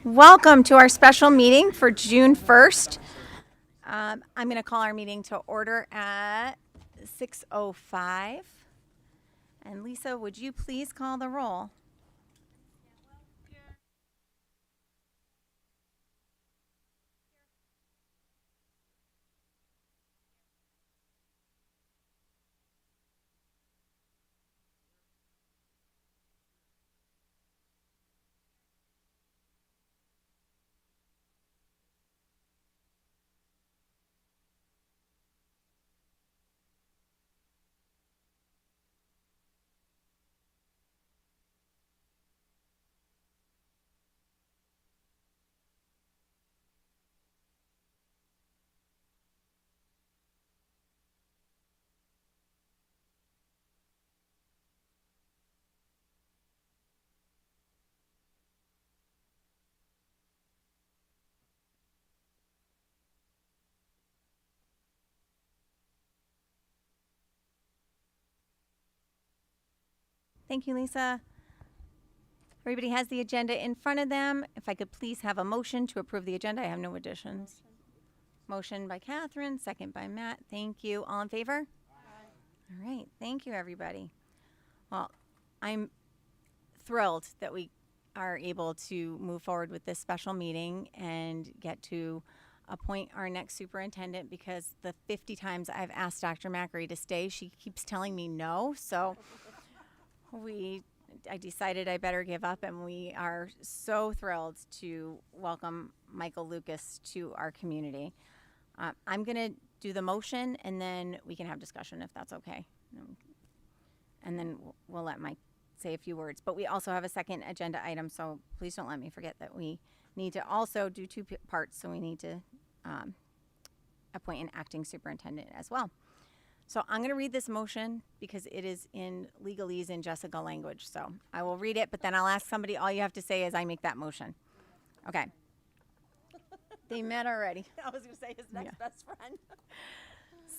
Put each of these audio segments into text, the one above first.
Welcome to our special meeting for June 1st. I'm going to call our meeting to order at 6:05. And Lisa, would you please call the roll? Thank you, Lisa. Everybody has the agenda in front of them. If I could please have a motion to approve the agenda. I have no additions. Motion by Catherine, second by Matt. Thank you. All in favor? All right. Thank you, everybody. Well, I'm thrilled that we are able to move forward with this special meeting and get to appoint our next superintendent, because the 50 times I've asked Dr. Macri to stay, she keeps telling me no. So I decided I better give up, and we are so thrilled to welcome Michael Lucas to our community. I'm going to do the motion, and then we can have discussion if that's okay. And then we'll let Mike say a few words. But we also have a second agenda item, so please don't let me forget that we need to also do two parts. So we need to appoint an acting superintendent as well. So I'm going to read this motion because it is in legalese in Jessica language. So I will read it, but then I'll ask somebody. All you have to say is I make that motion. Okay. They met already. I was going to say his next best friend.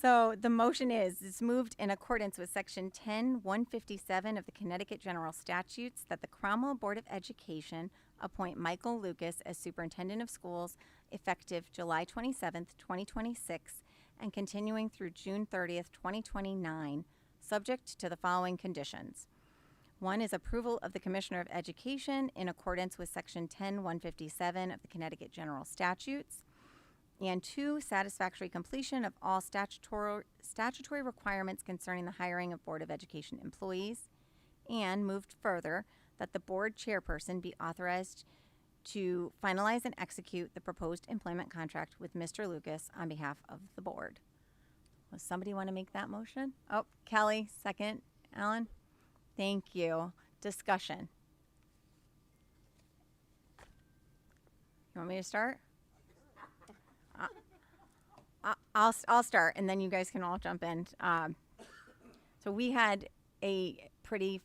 So the motion is, it's moved in accordance with Section 10-157 of the Connecticut General Statutes that the Cromwell Board of Education appoint Michael Lucas as Superintendent of Schools effective July 27th, 2026, and continuing through June 30th, 2029, subject to the following conditions. One is approval of the Commissioner of Education in accordance with Section 10-157 of the Connecticut General Statutes. And two, satisfactory completion of all statutory requirements concerning the hiring of Board of Education employees. And moved further, that the board chairperson be authorized to finalize and execute the proposed employment contract with Mr. Lucas on behalf of the board. Does somebody want to make that motion? Oh, Kelly, second. Alan? Thank you. Discussion. You want me to start? I'll start, and then you guys can all jump in. So we had a pretty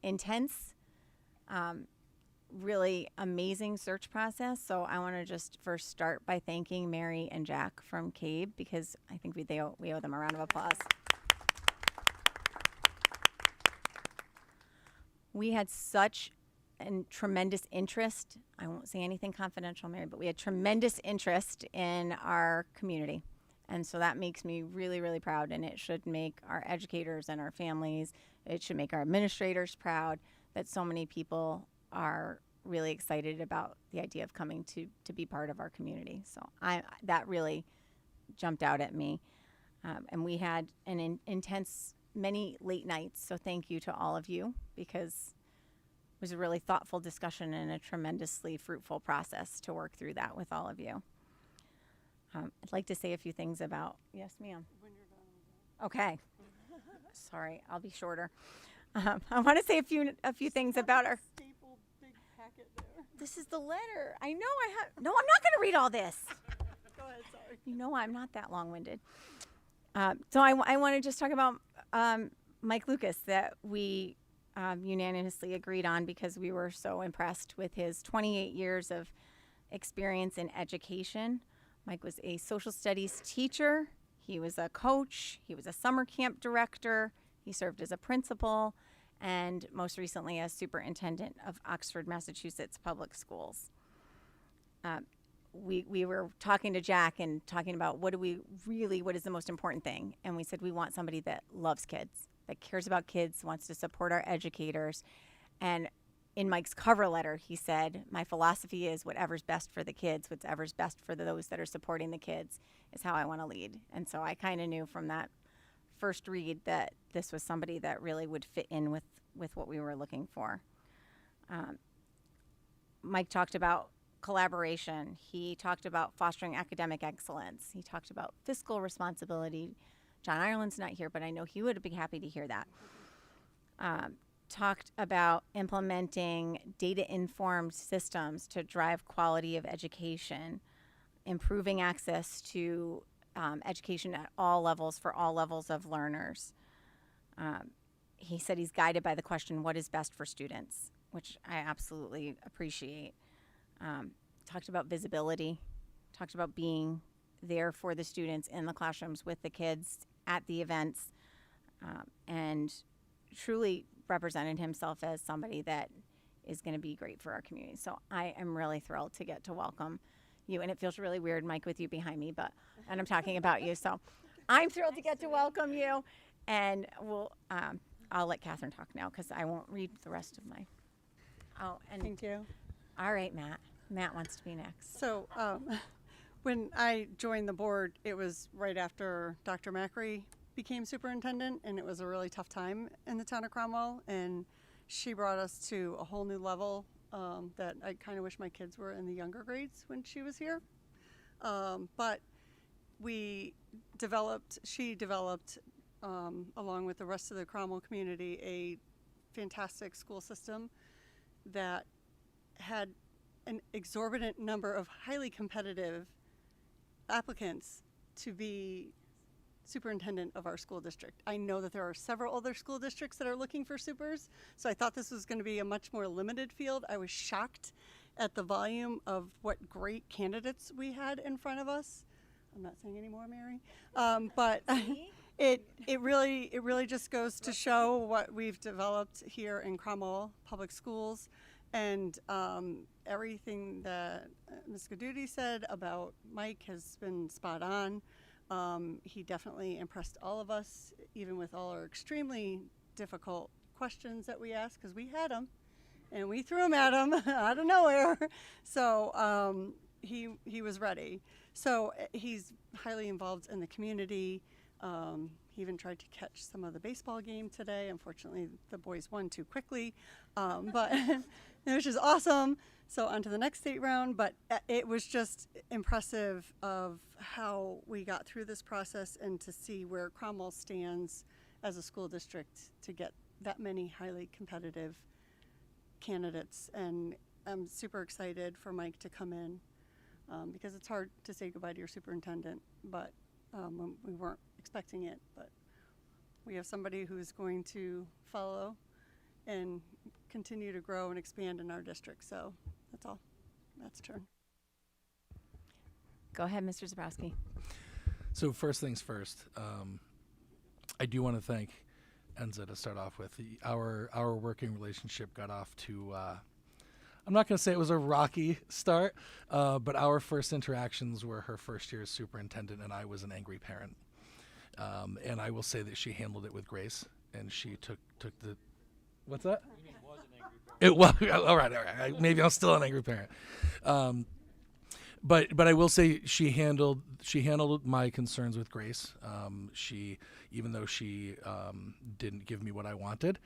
intense, really amazing search process. So I want to just first start by thanking Mary and Jack from CABE, because I think we owe them a round of applause. We had such a tremendous interest. I won't say anything confidential, Mary, but we had tremendous interest in our community. And so that makes me really, really proud. And it should make our educators and our families, it should make our administrators proud that so many people are really excited about the idea of coming to be part of our community. So that really jumped out at me. And we had an intense, many late nights. So thank you to all of you, because it was a really thoughtful discussion and a tremendously fruitful process to work through that with all of you. I'd like to say a few things about, yes, ma'am. When you're done. Okay. Sorry, I'll be shorter. I want to say a few things about our. Stapled big packet there. This is the letter. I know I have. No, I'm not going to read all this. Go ahead, sorry. You know I'm not that long-winded. So I want to just talk about Mike Lucas, that we unanimously agreed on because we were so impressed with his 28 years of experience in education. Mike was a social studies teacher. He was a coach. He was a summer camp director. He served as a principal. and most recently as superintendent of Oxford, Massachusetts Public Schools. We were talking to Jack and talking about what is the most important thing, and we said we want somebody that loves kids, that cares about kids, wants to support our educators. And in Mike's cover letter, he said, my philosophy is whatever's best for the kids, whatever's best for those that are supporting the kids is how I want to lead. And so I kind of knew from that first read that this was somebody that really would fit in with what we were looking for. Mike talked about collaboration. He talked about fostering academic excellence. He talked about fiscal responsibility. John Ireland's not here, but I know he would be happy to hear that. Talked about implementing data-informed systems to drive quality of education, improving access to education at all levels for all levels of learners. He said he's guided by the question, what is best for students, which I absolutely appreciate. Talked about visibility, talked about being there for the students in the classrooms with the kids at the events, and truly represented himself as somebody that is going to be great for our community. So I am really thrilled to get to welcome you, and it feels really weird, Mike, with you behind me, and I'm talking about you. So I'm thrilled to get to welcome you, and I'll let Catherine talk now because I won't read the rest of my. Oh, and Thank you. all right, Matt. Matt wants to be next. So when I joined the board, it was right after Dr. Macri became superintendent, and it was a really tough time in the town of Cromwell, and she brought us to a whole new level that I kind of wish my kids were in the younger grades when she was here. But she developed, along with the rest of the Cromwell community, a fantastic school system that had an exorbitant number of highly competitive applicants to be superintendent of our school district. I know that there are several other school districts that are looking for supers, so I thought this was going to be a much more limited field. I was shocked at the volume of what great candidates we had in front of us. I'm not saying any more, Mary, but it really just goes to show what we've developed here in Cromwell Public Schools, and everything that Ms. Gaduti said about Mike has been spot on. He definitely impressed all of us, even with all our extremely difficult questions that we asked, because we had them, and we threw them at him out of nowhere. So he was ready. So he's highly involved in the community. He even tried to catch some of the baseball game today. Unfortunately, the boys won too quickly, but which is awesome. So on to the next state round, but it was just impressive of how we got through this process and to see where Cromwell stands as a school district to get that many highly competitive candidates. And I'm super excited for Mike to come in because it's hard to say goodbye to your superintendent, but we weren't expecting it. But we have somebody who's going to follow and continue to grow and expand in our district. So that's all. Matt's turn. Go ahead, Mr. Zabrowski. So first things first, I do want to thank Enza to start off with. Our working relationship got off to, I'm not going to say it was a rocky start, but our first interactions were her first year as superintendent, and I was an angry parent. And I will say that she handled it with grace, and she took the, what's that? It was all right. Maybe I'm still an angry parent, but I will say she handled my concerns with grace. Even though she didn't give me what I wanted,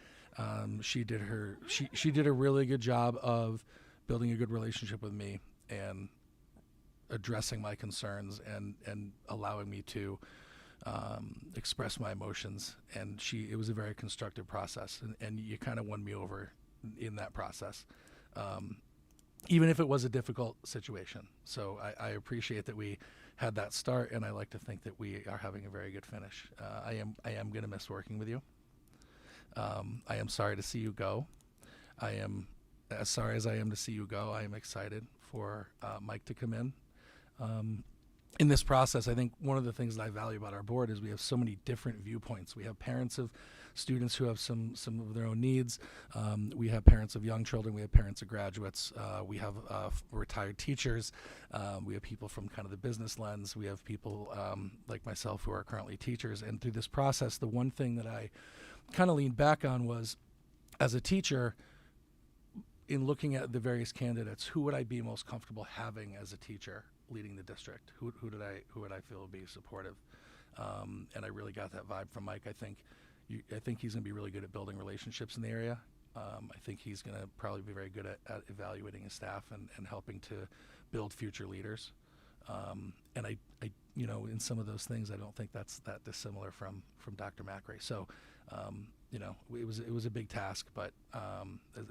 she did a really good job of building a good relationship with me and addressing my concerns and allowing me to express my emotions. And it was a very constructive process, and you kind of won me over in that process, even if it was a difficult situation. So I appreciate that we had that start, and I like to think that we are having a very good finish. I am going to miss working with you. I am sorry to see you go. I am as sorry as I am to see you go. I am excited for Mike to come in. In this process, I think one of the things that I value about our board is we have so many different viewpoints. We have parents of students who have some of their own needs. We have parents of young children. We have parents of graduates. We have retired teachers. We have people from kind of the business lens. We have people like myself who are currently teachers. And through this process, the one thing that I kind of leaned back on was, as a teacher, in looking at the various candidates, who would I be most comfortable having as a teacher leading the district? Who would I feel would be supportive? And I really got that vibe from Mike. I think he's going to be really good at building relationships in the area. I think he's going to probably be very good at evaluating his staff and helping to build future leaders. And I, in some of those things, I don't think that's that dissimilar from Dr. Macri. So, it was a big task, but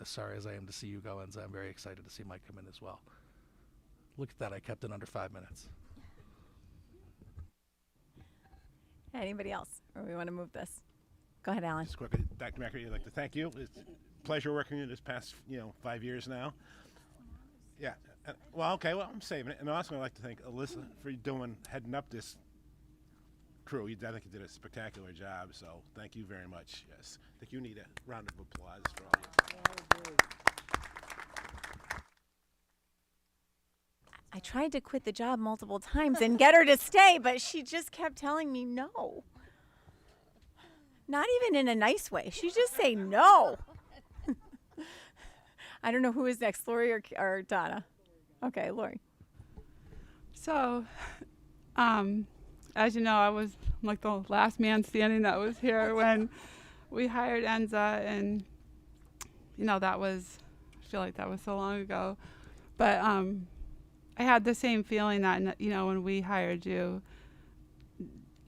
as sorry as I am to see you go, Enza, I'm very excited to see Mike come in as well. Look at that, I kept it under 5 minutes. Anybody else? Or we want to move this? Go ahead, Alan. Just quickly, Dr. Macri, I'd like to thank you. It's a pleasure working with you this past 5 years now. Yeah. I'm saving it. And also I'd like to thank Alyssa for heading up this crew. I think you did a spectacular job, so thank you very much. Yes. I think you need a round of applause for all you. I tried to quit the job multiple times and get her to stay, but she just kept telling me no. Not even in a nice way. She just say no. I don't know who is next, Lori or Donna. Okay, Lori. So, as you know, I was like the last man standing that was here when we hired Enza, and I feel like that was so long ago, but I had the same feeling that when we hired you,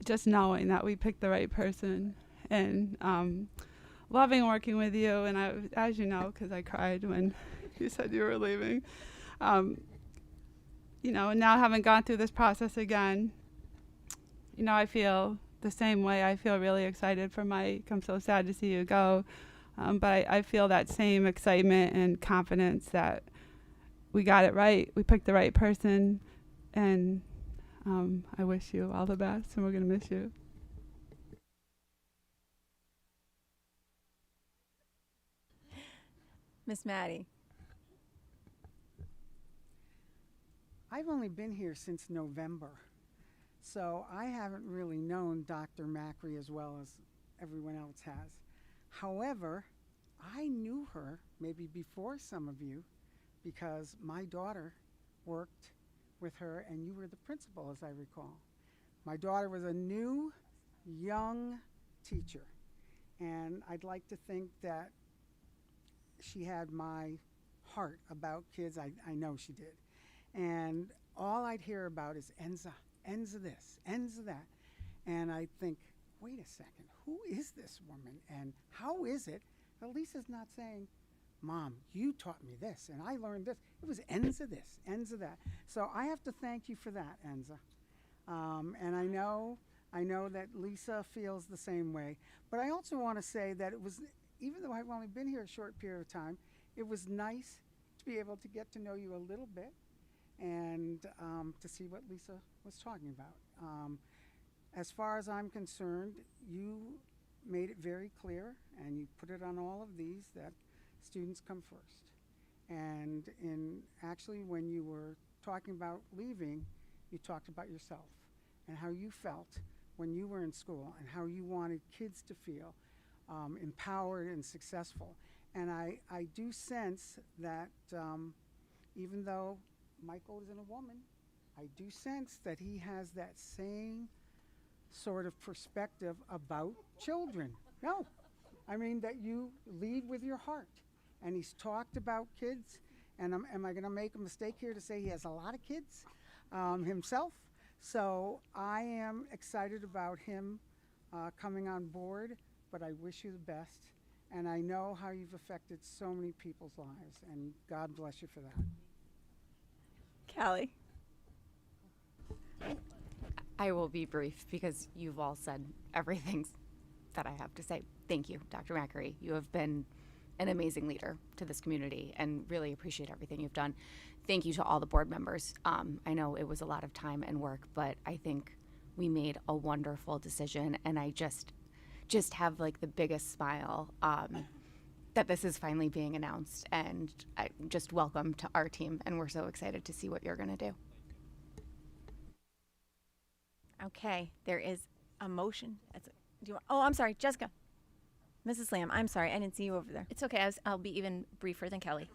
just knowing that we picked the right person, and loving working with you. And as you know, because I cried when you said you were leaving, and now having gone through this process again, I feel the same way. I feel really excited for Mike. I'm so sad to see you go. But I feel that same excitement and confidence that we got it right. We picked the right person. And I wish you all the best, and we're going to miss you. Miss Maddie. I've only been here since November, so I haven't really known Dr. Macri as well as everyone else has. However, I knew her maybe before some of you because my daughter worked with her and you were the principal, as I recall. My daughter was a new, young teacher, and I'd like to think that she had my heart about kids. I know she did. And all I'd hear about is Enza this, Enza that. And I think, wait a second, who is this woman? And how is it that Lisa's not saying, Mom, you taught me this, and I learned this. It was Enza this, Enza that. So I have to thank you for that, Enza. And I know that Lisa feels the same way. But I also want to say that it was, even though I've only been here a short period of time, it was nice to be able to get to know you a little bit and to see what Lisa was talking about. As far as I'm concerned, you made it very clear, and you put it on all of these, that students come first. And actually when you were talking about leaving, you talked about yourself and how you felt when you were in school and how you wanted kids to feel empowered and successful. And I do sense that even though Michael isn't a woman, I do sense that he has that same sort of perspective about children. No, I mean that you lead with your heart. And he's talked about kids, and am I going to make a mistake here to say he has a lot of kids himself? So I am excited about him coming on board, but I wish you the best. And I know how you've affected so many people's lives, and God bless you for that. Callie. I will be brief because you've all said everything that I have to say. Thank you, Dr. Macri. You have been an amazing leader to this community and really appreciate everything you've done. Thank you to all the board members. I know it was a lot of time and work, but I think we made a wonderful decision, and I just just have like the biggest smile that this is finally being announced, and just welcome to our team, and we're so excited to see what you're going to do. Okay, there is a motion. Oh, I'm sorry, Jessica. Mrs. Lamb, I'm sorry, I didn't see you over there. It's okay. I'll be even briefer than Kelly.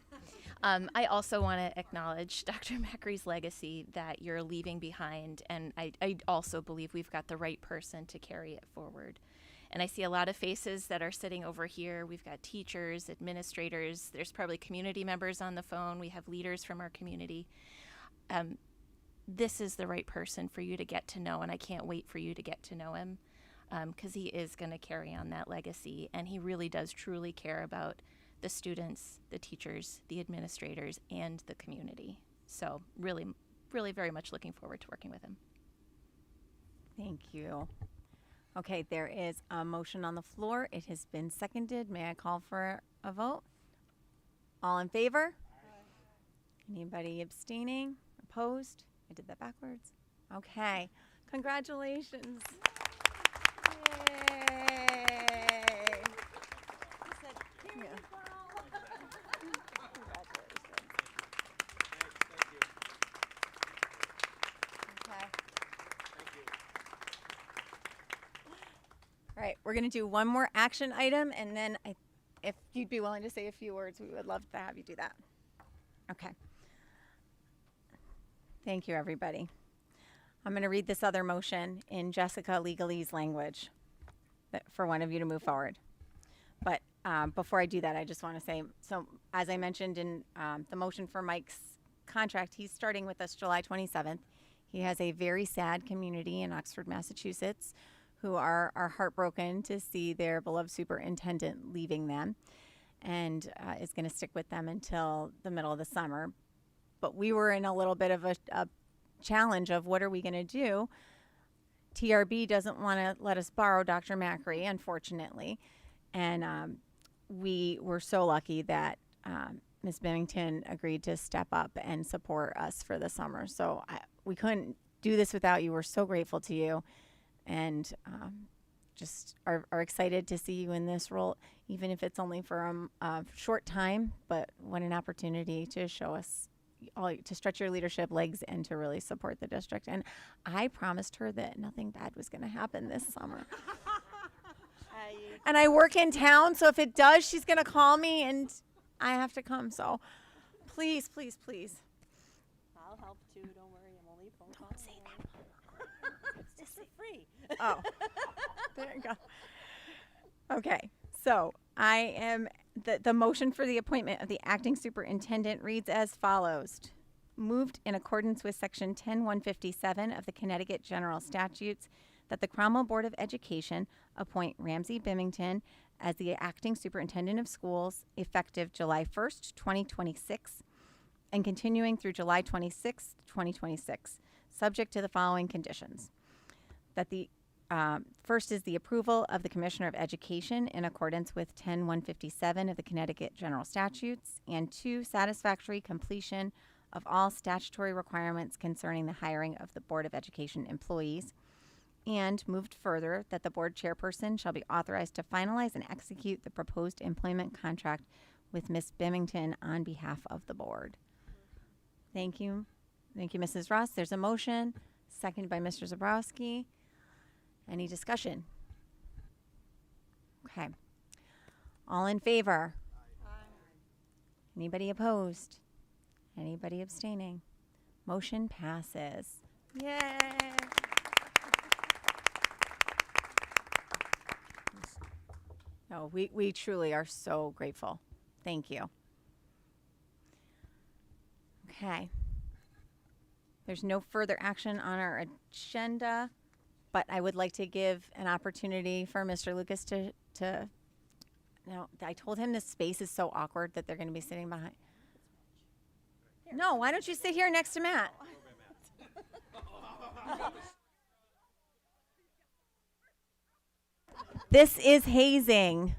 I also want to acknowledge Dr. Macri's legacy that you're leaving behind, and I also believe we've got the right person to carry it forward. And I see a lot of faces that are sitting over here. We've got teachers, administrators. There's probably community members on the phone. We have leaders from our community. This is the right person for you to get to know, and I can't wait for you to get to know him, because he is going to carry on that legacy, and he really does truly care about the students, the teachers, the administrators, and the community. So really, really very much looking forward to working with him. Thank you. Okay, there is a motion on the floor. It has been seconded. May I call for a vote? All in favor? Anybody abstaining? Opposed? I did that backwards. Okay. Congratulations. Yay. Yeah. Okay. All right, we're going to do one more action item, and then if you'd be willing to say a few words, we would love to have you do that. Okay. Thank you, everybody. I'm going to read this other motion in Jessica Legalese language for one of you to move forward. But before I do that, I just want to say, so as I mentioned in the motion for Mike's contract, he's starting with us July 27th. He has a very sad community in Oxford, Massachusetts, who are heartbroken to see their beloved superintendent leaving them, and is going to stick with them until the middle of the summer. But we were in a little bit of a challenge of what are we going to do. TRB doesn't want to let us borrow Dr. Macri, unfortunately. And we were so lucky that Ms. Bennington agreed to step up and support us for the summer. So we couldn't do this without you. We're so grateful to you, and just are excited to see you in this role, even if it's only for a short time. But what an opportunity to show us, to stretch your leadership legs and to really support the district. And I promised her that nothing bad was going to happen this summer. And I work in town, so if it does, she's going to call me and I have to come. So please, please, please. I'll help too. Don't worry. I'm only a phone call. Don't say that. It's just for free. Oh, there you go. Okay, so I am, the motion for the appointment of the acting superintendent reads as follows. Moved in accordance with section 10-157 of the Connecticut General Statutes that the Cromwell Board of Education appoint Ramsey Bimington as the acting superintendent of schools effective July 1st, 2026, and continuing through July 26th, 2026, subject to the following conditions. That the first is the approval of the Commissioner of Education in accordance with 10-157 of the Connecticut General Statutes, and 2, satisfactory completion of all statutory requirements concerning the hiring of the Board of Education employees, and moved further that the board chairperson shall be authorized to finalize and execute the proposed employment contract with Ms. Bimington on behalf of the board. Thank you. Thank you, Mrs. Ross. There's a motion, seconded by Mr. Zabrowski. Any discussion? Okay. All in favor? Aye. Anybody opposed? Anybody abstaining? Motion passes. Yay! No, we truly are so grateful. Thank you. Okay. There's no further action on our agenda, but I would like to give an opportunity for Mr. Lucas to now, I told him this space is so awkward that they're going to be sitting behind. No, why don't you sit here next to Matt? This is hazing.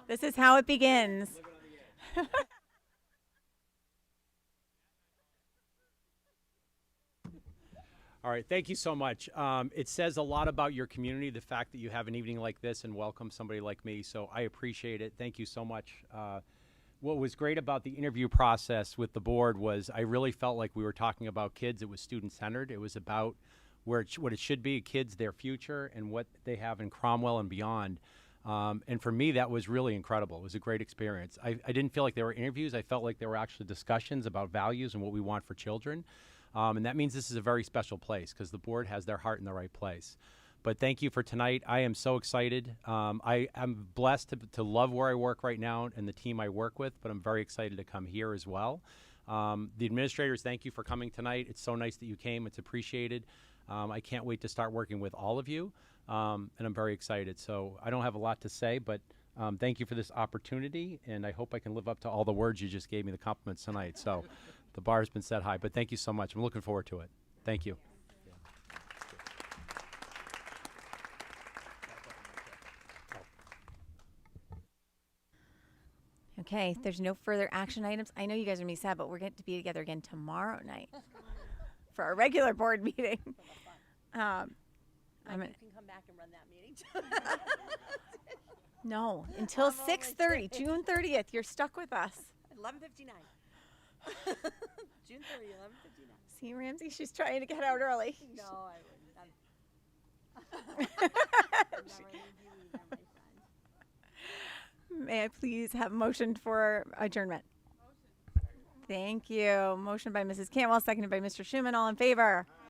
This is how it begins. All right, thank you so much. It says a lot about your community, the fact that you have an evening like this and welcome somebody like me, so I appreciate it. Thank you so much. What was great about the interview process with the board was I really felt like we were talking about kids. It was student-centered. It was about what it should be, kids, their future, and what they have in Cromwell and beyond. And for me, that was really incredible. It was a great experience. I didn't feel like there were interviews. I felt like there were actually discussions about values and what we want for children. And that means this is a very special place because the board has their heart in the right place. But thank you for tonight. I am so excited. I am blessed to love where I work right now and the team I work with, but I'm very excited to come here as well. The administrators, thank you for coming tonight. It's so nice that you came. It's appreciated. I can't wait to start working with all of you, and I'm very excited. So I don't have a lot to say, but thank you for this opportunity, and I hope I can live up to all the words you just gave me, the compliments tonight. So the bar has been set high, but thank you so much. I'm looking forward to it. Thank you. Okay, there's no further action items. I know you guys are going to be sad, but we're going to be together again tomorrow night for our regular board meeting. I'm You gonna- can come back and run that meeting too. no, until I'm only 6:30, June 30th. You're stuck with us. 11:59. June 30, 11:59. See, Ramsey, she's trying to get out early. No, I wouldn't. Never leave you either, my friend. May I please have a motion for adjournment? Thank you. Motion by Mrs. Cantwell, seconded by Mr. Schuman. All in favor?